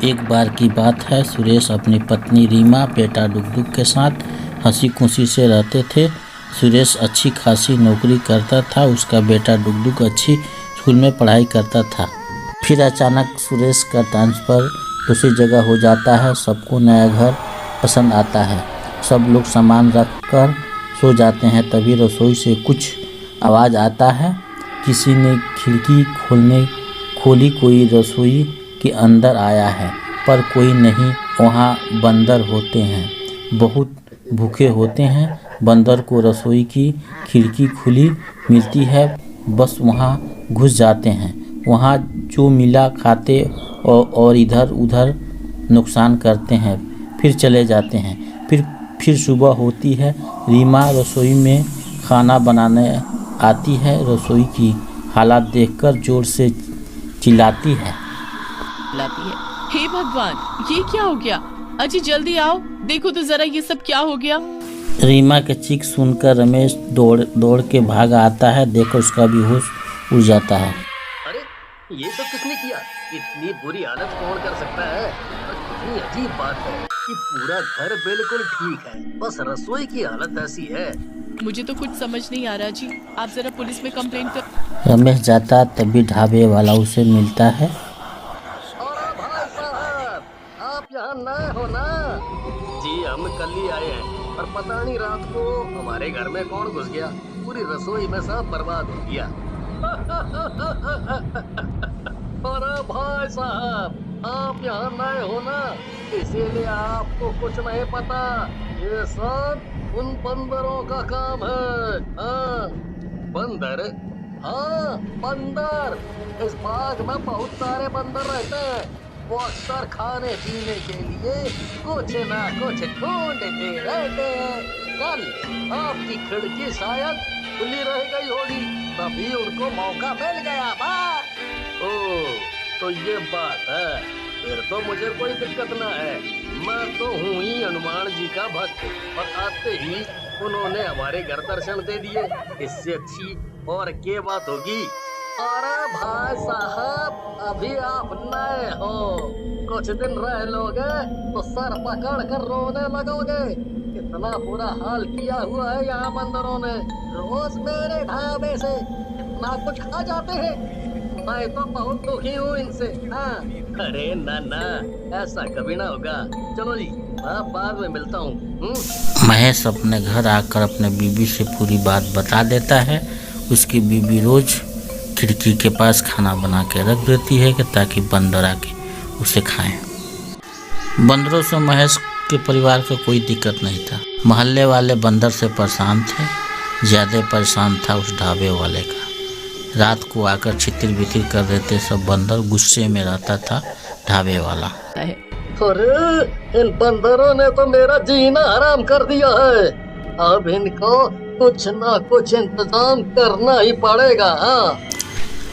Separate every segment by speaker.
Speaker 1: एक बार की बात है, सुरेश अपनी पत्नी रीमा, बेटा डुगडुग के साथ हंसी खुशी से रहते थे। सुरेश अच्छी खासी नौकरी करता था, उसका बेटा डुगडुग अच्छी स्कूल में पढ़ाई करता था। फिर अचानक सुरेश का ट्रांसफ़र दूसरी जगह हो जाता है। सबको नया घर पसंद आता है, सब लोग सामान रख कर सो जाते हैं। तभी रसोई से कुछ आवाज़ आता है, किसी ने खिड़की खोली। कोई रसोई के अंदर आया है, पर कोई नहीं। वहाँ बंदर होते हैं, बहुत भूखे होते हैं। बंदर को रसोई की खिड़की खुली मिलती है, बस वहाँ घुस जाते हैं। वहाँ जो मिला खाते और इधर उधर नुकसान करते हैं, फिर चले जाते हैं। फिर सुबह होती है। रीमा रसोई में खाना बनाने आती है। रसोई की हालत देखकर जोर से चिल्लाती है।
Speaker 2: हे भगवान, ये क्या हो गया? अजी जल्दी आओ, देखो तो जरा ये सब क्या हो गया।
Speaker 1: रीमा के चीख सुनकर रमेश दौड़ के भाग आता है। देखो उसका भी होश उड़ जाता है।
Speaker 3: अरे ये सब किसने किया? इतनी बुरी हालत कौन कर सकता है? कितनी अजीब बात है कि पूरा घर बिल्कुल ठीक है, बस रसोई की हालत ऐसी है।
Speaker 2: मुझे तो कुछ समझ नहीं आ रहा जी, आप जरा पुलिस में कंप्लेंट कर।
Speaker 1: रमेश जाता तभी ढाबे वाला उसे मिलता है।
Speaker 3: और भाई साहब, आप यहाँ नए हो ना? जी हम कल ही आए हैं, पर पता नहीं रात को हमारे घर में कौन घुस गया, पूरी रसोई में सब बर्बाद हो गया। अरे भाई साहब, आप यहाँ नए हो ना, इसीलिए आपको कुछ नहीं पता। ये सब उन बंदरों का काम है। हाँ बंदर, हाँ बंदर। इस बाग में बहुत सारे बंदर रहते हैं। वो अक्सर खाने पीने के लिए कुछ ना कुछ ढूंढते रहते हैं। कल आपकी खिड़की शायद खुली रह गई होगी, तभी उनको मौका मिल गया। ओह, तो ये बात है, फिर तो मुझे कोई दिक्कत ना है। मैं तो हूँ ही हनुमान जी का भक्त, और आते ही उन्होंने हमारे घर दर्शन दे दिए। इससे अच्छी और क्या बात होगी? अरे भाई साहब, अभी आप नए हो, कुछ दिन रह लोगे तो सर पकड़ कर रोने लगोगे। इतना बुरा हाल किया हुआ है यहाँ बंदरों ने। रोज मेरे ढाबे से ना कुछ खा जाते हैं, मैं तो बहुत दुखी हूँ इनसे। हाँ अरे ना ना, ऐसा कभी ना होगा। चलो जी, मैं बाद में मिलता हूँ।
Speaker 1: महेश अपने घर आकर अपने बीबी से पूरी बात बता देता है। उसकी बीबी रोज खिड़की के पास खाना बना के रख देती है कि ताकि बंदर आके उसे खाएं। बंदरों से महेश के परिवार को कोई दिक्कत नहीं था। मोहल्ले वाले बंदर से परेशान थे, ज़्यादा परेशान था उस ढाबे वाले का। रात को आकर छितिर बितिर कर देते सब बंदर। गुस्से में रहता था ढाबे वाला।
Speaker 3: अरे इन बंदरों ने तो मेरा जीना हराम कर दिया है। अब इनको कुछ ना कुछ इंतजाम करना ही पड़ेगा। हाँ,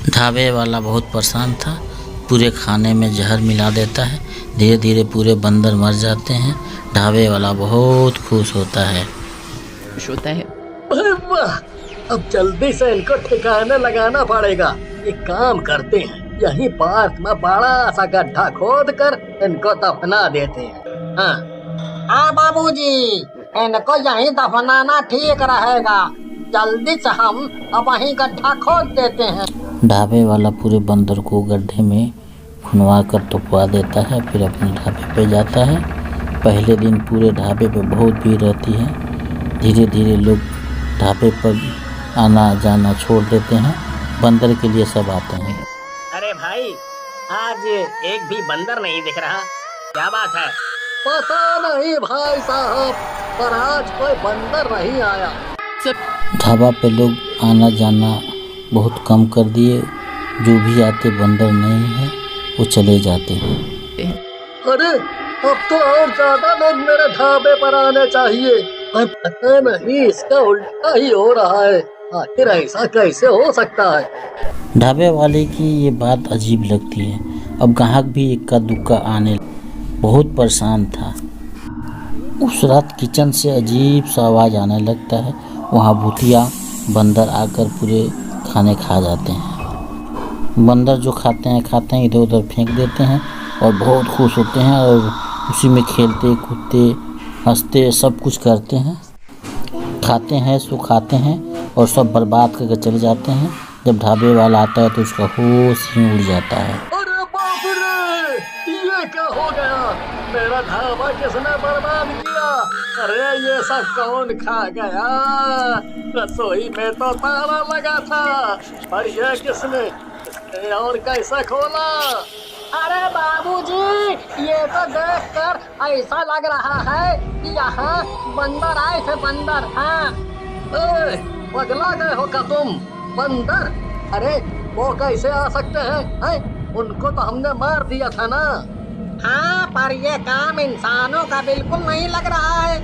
Speaker 1: ढाबे वाला बहुत परेशान था, पूरे खाने में जहर मिला देता है। धीरे धीरे पूरे बंदर मर जाते हैं। ढाबे वाला बहुत खुश होता है।
Speaker 3: वाह, अब जल्दी से इनको ठिकाने लगाना पड़ेगा। एक काम करते हैं, यहीं पार्क में बड़ा सा गड्ढा खोद कर इनको दफना देते हैं। हाँ बाबूजी, इनको यहीं दफनाना ठीक रहेगा। जल्दी से हम अब वहीं गड्ढा खोद देते हैं।
Speaker 1: ढाबे वाला पूरे बंदर को गड्ढे में खुनवा कर टपवा देता है, फिर अपने ढाबे पे जाता है। पहले दिन पूरे ढाबे पे बहुत भीड़ रहती है। धीरे धीरे लोग ढाबे पर आना जाना छोड़ देते हैं। बंदर के लिए सब आते हैं।
Speaker 3: अरे भाई, आज एक भी बंदर नहीं दिख रहा, क्या बात है? पता नहीं भाई साहब, पर आज कोई बंदर नहीं आया।
Speaker 1: ढाबा पे लोग आना जाना बहुत कम कर दिए। जो भी आते बंदर नहीं है, वो चले जाते हैं।
Speaker 3: अरे अब तो और ज्यादा लोग मेरे ढाबे पर आने चाहिए, पर पता नहीं इसका उल्टा ही हो रहा है। आखिर ऐसा कैसे हो सकता है?
Speaker 1: ढाबे वाले की ये बात अजीब लगती है। अब ग्राहक भी इक्का दुक्का आने बहुत परेशान था। उस रात किचन से अजीब सा आवाज़ आने लगता है। वहाँ भूतिया बंदर आकर पूरे खाने खा जाते हैं। बंदर जो खाते हैं इधर उधर फेंक देते हैं। और बहुत खुश होते हैं और उसी में खेलते कूदते हंसते सब कुछ करते हैं, खाते हैं, सुखाते हैं और सब बर्बाद करके चले जाते हैं। जब ढाबे वाला आता है तो उसका होश ही उड़ जाता है।
Speaker 3: अरे बाप रे, ये क्या हो गया? मेरा ढाबा किसने बर्बाद किया? अरे ये सब कौन खा गया? रसोई में तो ताला लगा था, पर ये किसने और कैसे खोला?
Speaker 4: अरे बाबूजी, ये तो देखकर ऐसा लग रहा है कि यहाँ बंदर आए थे, बंदर। हाँ।
Speaker 3: ए, पगला गए हो क्या तुम? बंदर? अरे वो कैसे आ सकते हैं? उनको तो हमने मार दिया था ना।
Speaker 4: हाँ, पर ये काम इंसानों का बिल्कुल नहीं लग रहा है।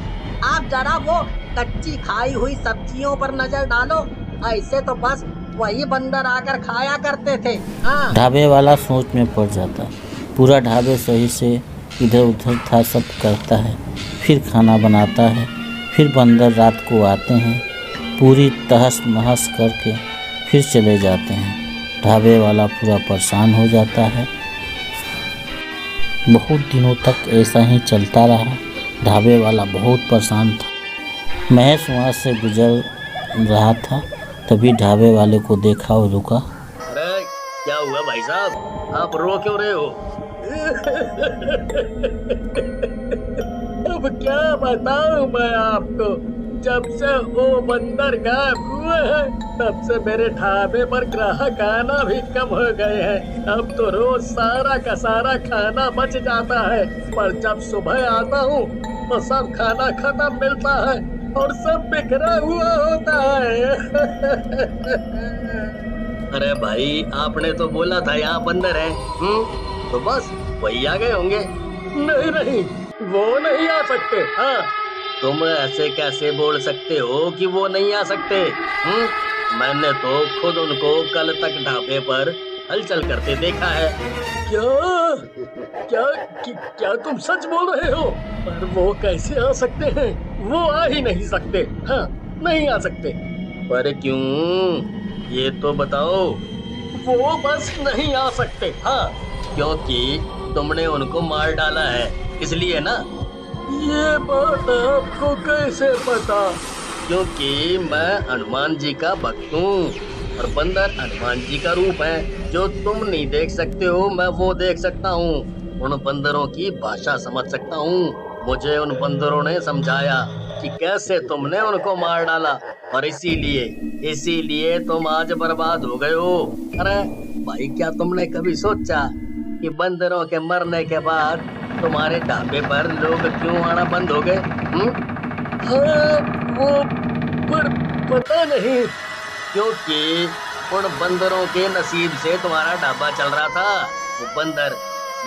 Speaker 4: आप जरा वो कच्ची खाई हुई सब्जियों पर नजर डालो, ऐसे तो बस वही बंदर आकर खाया करते थे। हाँ।
Speaker 1: ढाबे वाला सोच में पड़ जाता है। पूरा ढाबे सही से इधर उधर था सब करता है, फिर खाना बनाता है। फिर बंदर रात को आते हैं, पूरी तहस नहस करके फिर चले जाते हैं। ढाबे वाला पूरा परेशान हो जाता है। बहुत दिनों तक ऐसा ही चलता रहा। ढाबे वाला बहुत परेशान था। महेश वहाँ से गुजर रहा था, तभी ढाबे वाले को देखा और रुका।
Speaker 3: अरे क्या हुआ भाई साहब, आप रो क्यों रहे हो? अब क्या बताऊं मैं आपको, जब से वो बंदर गायब हुए हैं तब से मेरे ढाबे पर ग्राहक आना भी कम हो गए हैं। अब तो रोज सारा का सारा खाना बच जाता है, पर जब सुबह आता हूँ तो सब खाना खत्म मिलता है और सब बिखरा हुआ होता है। अरे भाई, आपने तो बोला था यहाँ बंदर है। तो बस वही आ गए होंगे। नहीं नहीं, वो नहीं आ सकते। हाँ, तुम ऐसे कैसे बोल सकते हो कि वो नहीं आ सकते? मैंने तो खुद उनको कल तक ढाबे पर हलचल करते देखा है। क्या क्या तुम सच बोल रहे हो? पर वो कैसे आ सकते हैं? वो आ ही नहीं सकते। हाँ, नहीं आ सकते। पर क्यों, ये तो बताओ। वो बस नहीं आ सकते। हाँ, क्योंकि तुमने उनको मार डाला है, इसलिए ना। ये बात आपको कैसे पता? क्योंकि मैं हनुमान जी का भक्त हूँ और बंदर हनुमान जी का रूप है। जो तुम नहीं देख सकते हो, मैं वो देख सकता हूँ। उन बंदरों की भाषा समझ सकता हूँ। मुझे उन बंदरों ने समझाया कि कैसे तुमने उनको मार डाला और इसीलिए तुम आज बर्बाद हो गए हो। अरे भाई, क्या तुमने कभी सोचा कि बंदरों के मरने के बाद तुम्हारे ढाबे पर लोग क्यों आना बंद हो गए? हाँ, वो पर पता नहीं, क्योंकि उन बंदरों के नसीब से तुम्हारा ढाबा चल रहा था। वो बंदर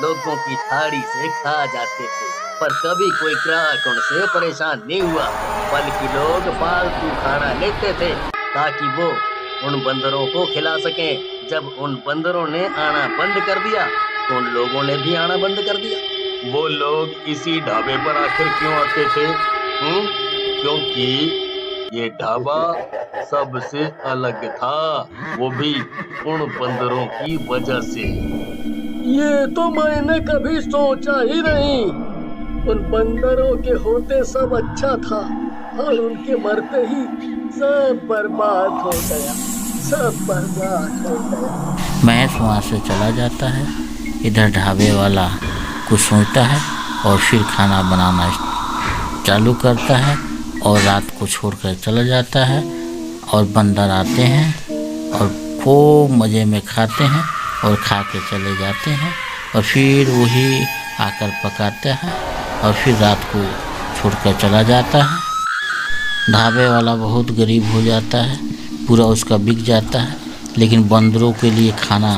Speaker 3: लोगों की थाली से खा जाते थे, पर कभी कोई ग्राहक उनसे परेशान नहीं हुआ, बल्कि लोग फालतू खाना लेते थे ताकि वो उन बंदरों को खिला सकें। जब उन बंदरों ने आना बंद कर दिया तो उन लोगों ने भी आना बंद कर दिया। वो लोग इसी ढाबे पर आखिर क्यों आते थे? क्योंकि ये ढाबा सबसे अलग था, वो भी उन बंदरों की वजह से। ये तो मैंने कभी सोचा ही नहीं। उन बंदरों के होते सब अच्छा था और उनके मरते ही सब बर्बाद हो गया, सब बर्बाद हो गया।
Speaker 1: महेश वहाँ से चला जाता है। इधर ढाबे वाला कुछ सोचता है और फिर खाना बनाना चालू करता है और रात को छोड़कर चला जाता है। और बंदर आते हैं और खूब मज़े में खाते हैं और खा के चले जाते हैं और फिर वही आकर पकाते हैं और फिर रात को छोड़कर चला जाता है। ढाबे वाला बहुत गरीब हो जाता है, पूरा उसका बिक जाता है, लेकिन बंदरों के लिए खाना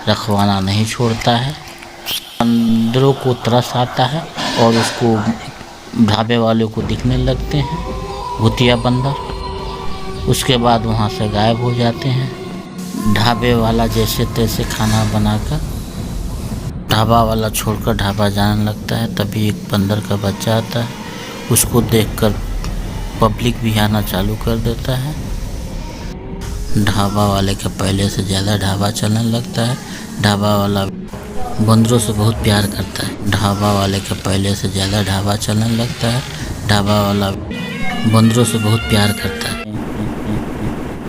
Speaker 1: रखवाना नहीं छोड़ता है। बंदरों को तरस आता है और उसको ढाबे वाले को दिखने लगते हैं भूतिया बंदर। उसके बाद वहाँ से गायब हो जाते हैं। ढाबे वाला जैसे तैसे खाना बनाकर ढाबा वाला छोड़कर ढाबा जाने लगता है। तभी एक बंदर का बच्चा आता है, उसको देखकर पब्लिक भी आना चालू कर देता है। ढाबा वाले का पहले से ज़्यादा ढाबा चलने लगता है। ढाबा वाला बंदरों से बहुत प्यार करता है। ढाबा वाले का पहले से ज़्यादा ढाबा चलने लगता है। ढाबा वाला बंदरों से बहुत प्यार करता है।